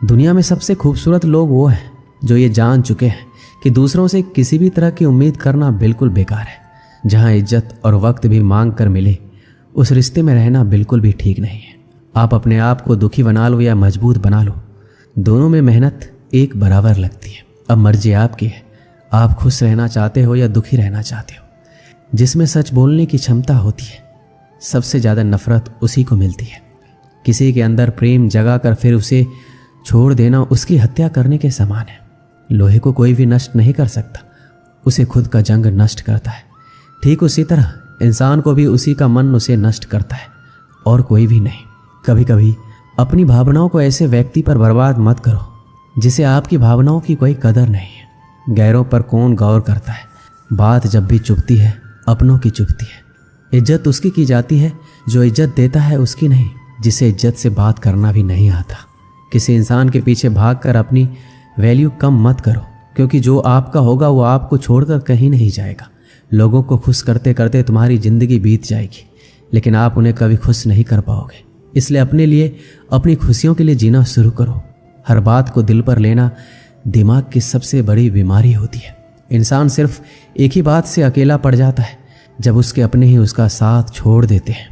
दुनिया में सबसे खूबसूरत लोग वो हैं जो ये जान चुके हैं कि दूसरों से किसी भी तरह की उम्मीद करना बिल्कुल बेकार है। जहाँ इज्जत और वक्त भी मांग कर मिले, उस रिश्ते में रहना बिल्कुल भी ठीक नहीं है। आप अपने आप को दुखी बना लो या मजबूत बना लो, दोनों में मेहनत एक बराबर लगती है। अब मर्जी आपकी है, आप खुश रहना चाहते हो या दुखी रहना चाहते हो। जिसमें सच बोलने की क्षमता होती है, सबसे ज़्यादा नफरत उसी को मिलती है। किसी के अंदर प्रेम जगा कर फिर उसे छोड़ देना उसकी हत्या करने के समान है। लोहे को कोई भी नष्ट नहीं कर सकता, उसे खुद का जंग नष्ट करता है। ठीक उसी तरह इंसान को भी उसी का मन उसे नष्ट करता है और कोई भी नहीं। कभी कभी अपनी भावनाओं को ऐसे व्यक्ति पर बर्बाद मत करो जिसे आपकी भावनाओं की कोई कदर नहीं है। गैरों पर कौन गौर करता है, बात जब भी चुभती है अपनों की चुभती है। इज्जत उसकी की जाती है जो इज्जत देता है, उसकी नहीं जिसे इज्जत से बात करना भी नहीं आता। किसी इंसान के पीछे भागकर अपनी वैल्यू कम मत करो, क्योंकि जो आपका होगा वो आपको छोड़कर कहीं नहीं जाएगा। लोगों को खुश करते करते तुम्हारी ज़िंदगी बीत जाएगी, लेकिन आप उन्हें कभी खुश नहीं कर पाओगे। इसलिए अपने लिए, अपनी खुशियों के लिए जीना शुरू करो। हर बात को दिल पर लेना दिमाग की सबसे बड़ी बीमारी होती है। इंसान सिर्फ एक ही बात से अकेला पड़ जाता है, जब उसके अपने ही उसका साथ छोड़ देते हैं।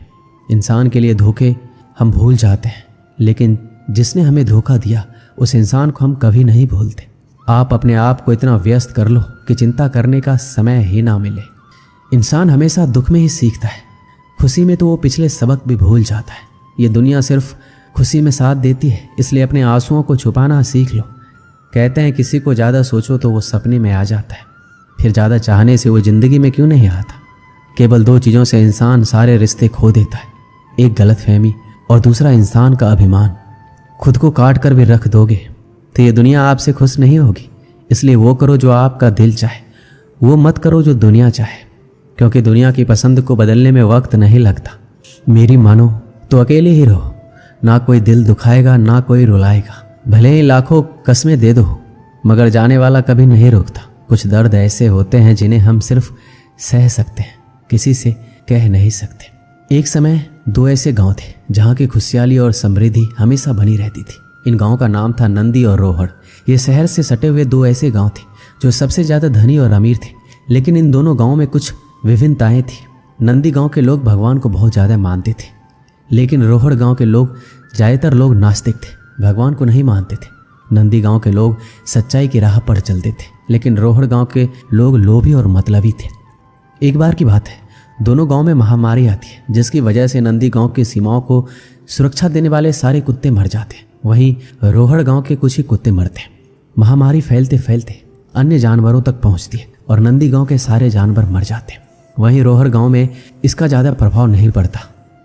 इंसान के लिए धोखे हम भूल जाते हैं, लेकिन जिसने हमें धोखा दिया उस इंसान को हम कभी नहीं भूलते। आप अपने आप को इतना व्यस्त कर लो कि चिंता करने का समय ही ना मिले। इंसान हमेशा दुख में ही सीखता है, खुशी में तो वो पिछले सबक भी भूल जाता है। ये दुनिया सिर्फ खुशी में साथ देती है, इसलिए अपने आंसुओं को छुपाना सीख लो। कहते हैं किसी को ज़्यादा सोचो तो वो सपने में आ जाता है, फिर ज़्यादा चाहने से वो ज़िंदगी में क्यों नहीं आता। केवल दो चीज़ों से इंसान सारे रिश्ते खो देता है, एक गलतफहमी और दूसरा इंसान का अभिमान। खुद को काट कर भी रख दोगे तो ये दुनिया आपसे खुश नहीं होगी। इसलिए वो करो जो आपका दिल चाहे, वो मत करो जो दुनिया चाहे, क्योंकि दुनिया की पसंद को बदलने में वक्त नहीं लगता। मेरी मानो तो अकेले ही रहो, ना कोई दिल दुखाएगा ना कोई रुलाएगा। भले ही लाखों कस्में दे दो, मगर जाने वाला कभी नहीं रुकता। कुछ दर्द ऐसे होते हैं जिन्हें हम सिर्फ सह सकते हैं, किसी से कह नहीं सकते। एक समय दो ऐसे गांव थे जहां की खुशहाली और समृद्धि हमेशा बनी रहती थी। इन गांवों का नाम था नंदी और रोहड़। ये शहर से सटे हुए दो ऐसे गांव थे जो सबसे ज़्यादा धनी और अमीर थे, लेकिन इन दोनों गांवों में कुछ विभिन्नताएं थी। नंदी गांव के लोग भगवान को बहुत ज़्यादा मानते थे, लेकिन रोहड़ गांव के लोग ज़्यादातर लोग नास्तिक थे, भगवान को नहीं मानते थे। नंदी गांव के लोग सच्चाई की राह पर चलते थे, लेकिन रोहड़ गांव के लोग लोभी और मतलबी थे। एक बार की बात है, दोनों गांव में महामारी आती है, जिसकी वजह से नंदी गांव की सीमाओं को सुरक्षा देने वाले सारे कुत्ते मर जाते हैं। वहीं रोहड़ गांव के कुछ ही कुत्ते मरते हैं। महामारी फैलते फैलते अन्य जानवरों तक पहुंचती है और नंदी गांव के सारे जानवर मर जाते हैं। वहीं रोहड़ गांव में इसका ज़्यादा प्रभाव नहीं पड़ता।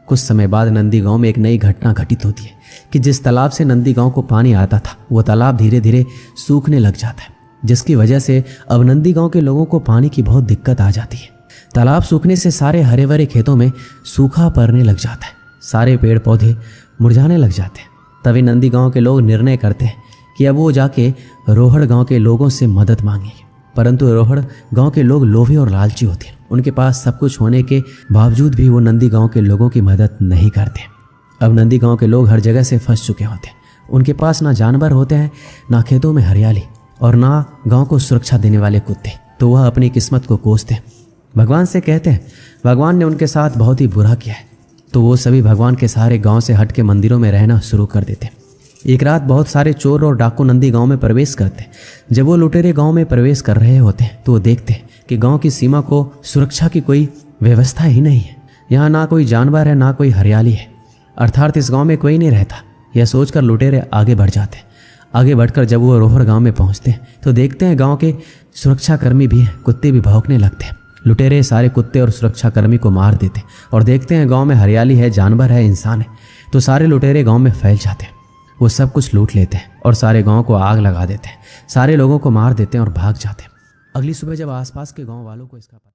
कुछ समय बाद नंदी गांव में एक नई घटना घटित होती है कि जिस तालाब से नंदी गांव को पानी आता था, वो तालाब धीरे धीरे सूखने लग जाता है, जिसकी वजह से अब नंदी गांव के लोगों को पानी की बहुत दिक्कत आ जाती है। तालाब सूखने से सारे हरे भरे खेतों में सूखा पड़ने लग जाता है, सारे पेड़ पौधे मुरझाने लग जाते हैं। तभी नंदी गांव के लोग निर्णय करते हैं कि अब वो जाके रोहड़ गांव के लोगों से मदद मांगेंगे। परंतु रोहड़ गांव के लोग लोभी और लालची होते हैं। उनके पास सब कुछ होने के बावजूद भी वो नंदी गांव के लोगों की मदद नहीं करते। अब नंदी गांव के लोग हर जगह से फंस चुके होते हैं। उनके पास ना जानवर होते हैं, ना खेतों में हरियाली और ना गांव को सुरक्षा देने वाले कुत्ते। तो वह अपनी किस्मत को कोसते हैं, भगवान से कहते हैं भगवान ने उनके साथ बहुत ही बुरा किया है। तो वो सभी भगवान के सहारे गांव से हट के मंदिरों में रहना शुरू कर देते हैं। एक रात बहुत सारे चोर और डाकू नंदी गांव में प्रवेश करते हैं। जब वो लुटेरे गांव में प्रवेश कर रहे होते हैं तो वो देखते हैं कि गांव की सीमा को सुरक्षा की कोई व्यवस्था ही नहीं है। यहाँ ना कोई जानवर है, ना कोई हरियाली है, अर्थात इस गांव में कोई नहीं रहता। यह सोचकर लुटेरे आगे बढ़ जाते हैं। आगे बढ़कर जब वो रोहड़ गांव में पहुंचते हैं तो देखते हैं गांव के सुरक्षाकर्मी भी हैं, कुत्ते भी भौंकने लगते हैं। लुटेरे सारे कुत्ते और सुरक्षाकर्मी को मार देते हैं और देखते हैं गांव में हरियाली है, जानवर है, इंसान है। तो सारे लुटेरे गांव में फैल जाते हैं। वो सब कुछ लूट लेते हैं और सारे गांव को आग लगा देते हैं, सारे लोगों को मार देते हैं और भाग जाते हैं। अगली सुबह जब आसपास के गांव वालों को इसका